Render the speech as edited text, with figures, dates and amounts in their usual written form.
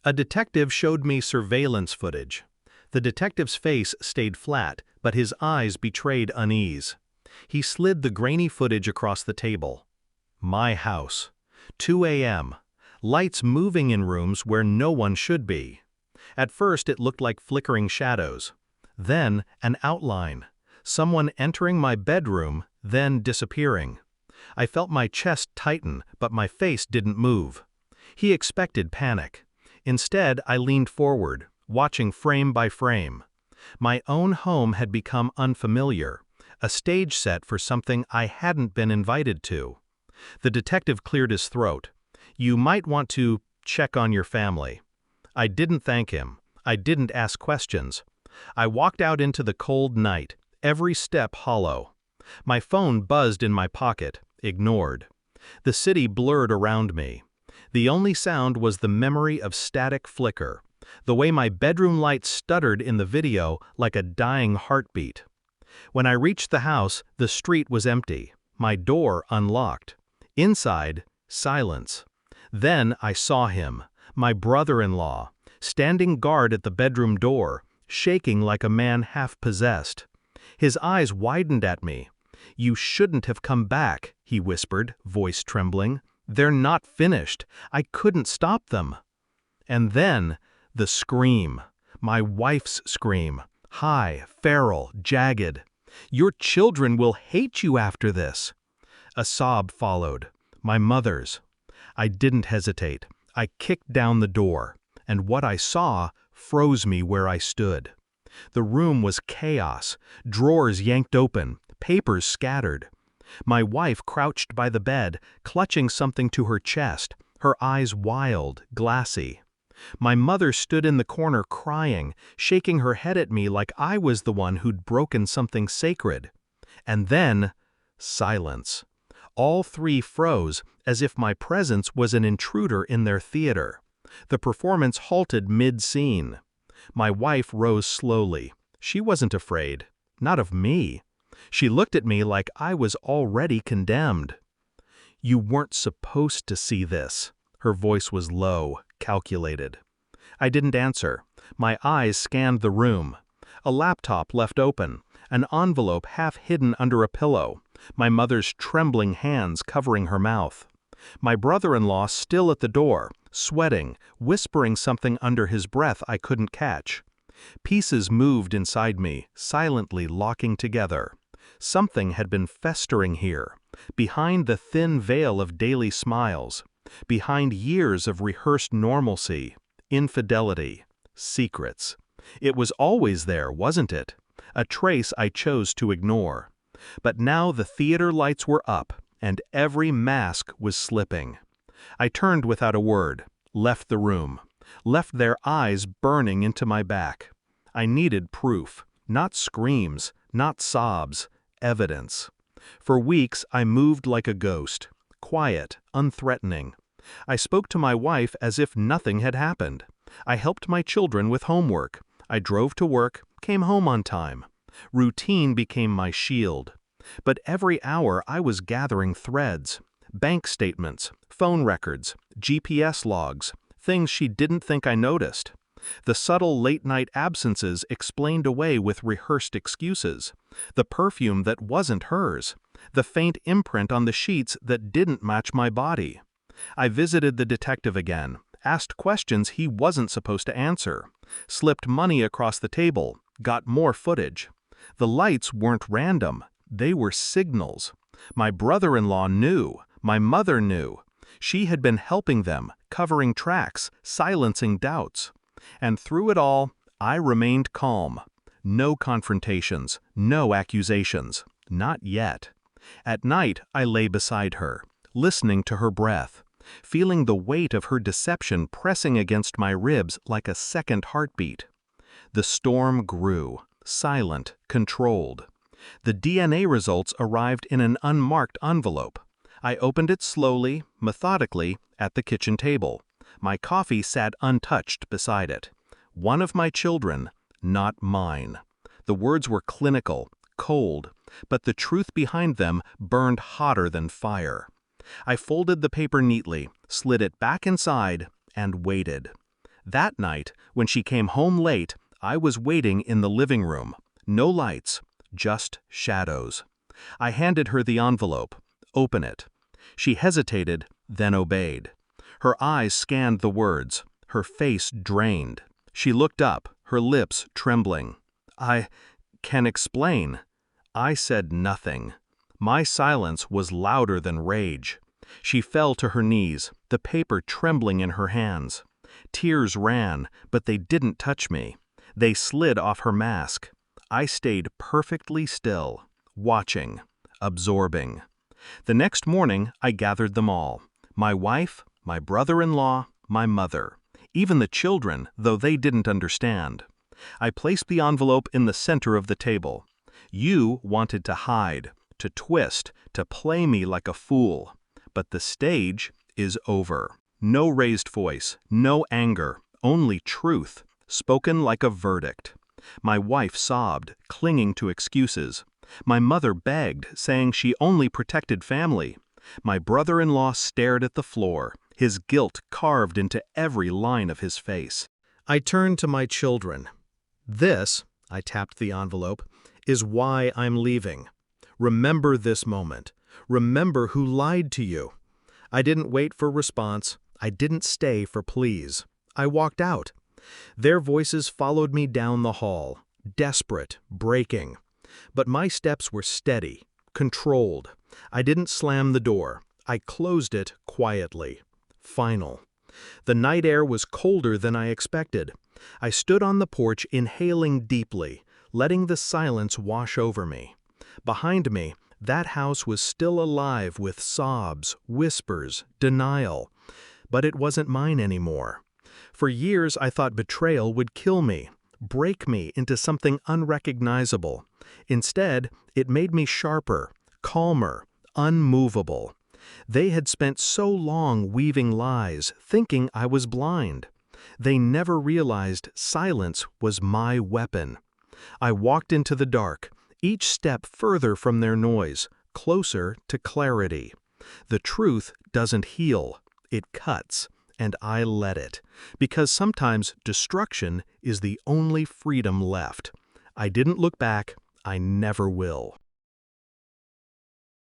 A detective showed me surveillance footage. The detective's face stayed flat, but his eyes betrayed unease. He slid the grainy footage across the table. My house. 2 a.m. Lights moving in rooms where no one should be. At first it looked like flickering shadows. Then an outline. Someone entering my bedroom, then disappearing. I felt my chest tighten, but my face didn't move. He expected panic. Instead, I leaned forward, watching frame by frame. My own home had become unfamiliar, a stage set for something I hadn't been invited to. The detective cleared his throat. "You might want to check on your family." I didn't thank him. I didn't ask questions. I walked out into the cold night, every step hollow. My phone buzzed in my pocket, ignored. The city blurred around me. The only sound was the memory of static flicker, the way my bedroom light stuttered in the video like a dying heartbeat. When I reached the house, the street was empty, my door unlocked. Inside, silence. Then I saw him, my brother-in-law, standing guard at the bedroom door, shaking like a man half-possessed. His eyes widened at me. "You shouldn't have come back," he whispered, voice trembling. "They're not finished. I couldn't stop them." And then, the scream. My wife's scream. High, feral, jagged. "Your children will hate you after this." A sob followed. My mother's. I didn't hesitate. I kicked down the door, and what I saw froze me where I stood. The room was chaos, drawers yanked open, papers scattered. My wife crouched by the bed, clutching something to her chest, her eyes wild, glassy. My mother stood in the corner crying, shaking her head at me like I was the one who'd broken something sacred. And then, silence. All three froze, as if my presence was an intruder in their theater. The performance halted mid-scene. My wife rose slowly. She wasn't afraid. Not of me. She looked at me like I was already condemned. "You weren't supposed to see this." Her voice was low, calculated. I didn't answer. My eyes scanned the room. A laptop left open, an envelope half hidden under a pillow, my mother's trembling hands covering her mouth. My brother-in-law still at the door, sweating, whispering something under his breath I couldn't catch. Pieces moved inside me, silently locking together. Something had been festering here, behind the thin veil of daily smiles, behind years of rehearsed normalcy, infidelity, secrets. It was always there, wasn't it? A trace I chose to ignore. But now the theater lights were up, and every mask was slipping. I turned without a word, left the room, left their eyes burning into my back. I needed proof, not screams, not sobs, evidence. For weeks I moved like a ghost, quiet, unthreatening. I spoke to my wife as if nothing had happened. I helped my children with homework. I drove to work, came home on time. Routine became my shield. But every hour I was gathering threads, bank statements, phone records, GPS logs, things she didn't think I noticed. The subtle late-night absences explained away with rehearsed excuses. The perfume that wasn't hers. The faint imprint on the sheets that didn't match my body. I visited the detective again, asked questions he wasn't supposed to answer, slipped money across the table, got more footage. The lights weren't random. They were signals. My brother-in-law knew. My mother knew. She had been helping them, covering tracks, silencing doubts. And through it all, I remained calm. No confrontations, no accusations. Not yet. At night, I lay beside her, listening to her breath, feeling the weight of her deception pressing against my ribs like a second heartbeat. The storm grew, silent, controlled. The DNA results arrived in an unmarked envelope. I opened it slowly, methodically, at the kitchen table. My coffee sat untouched beside it. One of my children, not mine. The words were clinical, cold, but the truth behind them burned hotter than fire. I folded the paper neatly, slid it back inside, and waited. That night, when she came home late, I was waiting in the living room. No lights, just shadows. I handed her the envelope. Open it. She hesitated, then obeyed. Her eyes scanned the words. Her face drained. She looked up, her lips trembling. I can explain. I said nothing. My silence was louder than rage. She fell to her knees, the paper trembling in her hands. Tears ran, but they didn't touch me. They slid off her mask. I stayed perfectly still, watching, absorbing. The next morning, I gathered them all. My wife, my brother-in-law, my mother. Even the children, though they didn't understand. I placed the envelope in the center of the table. You wanted to hide, to twist, to play me like a fool. But the stage is over. No raised voice, no anger, only truth, spoken like a verdict. My wife sobbed, clinging to excuses. My mother begged, saying she only protected family. My brother-in-law stared at the floor, his guilt carved into every line of his face. I turned to my children. This, I tapped the envelope, is why I'm leaving. Remember this moment. Remember who lied to you. I didn't wait for response. I didn't stay for pleas. I walked out. Their voices followed me down the hall, desperate, breaking. But my steps were steady, controlled. I didn't slam the door. I closed it quietly. Final. The night air was colder than I expected. I stood on the porch inhaling deeply, letting the silence wash over me. Behind me, that house was still alive with sobs, whispers, denial. But it wasn't mine anymore. For years I thought betrayal would kill me, break me into something unrecognizable. Instead, it made me sharper, calmer, unmovable. They had spent so long weaving lies, thinking I was blind. They never realized silence was my weapon. I walked into the dark, each step further from their noise, closer to clarity. The truth doesn't heal, it cuts, and I let it, because sometimes destruction is the only freedom left. I didn't look back, I never will.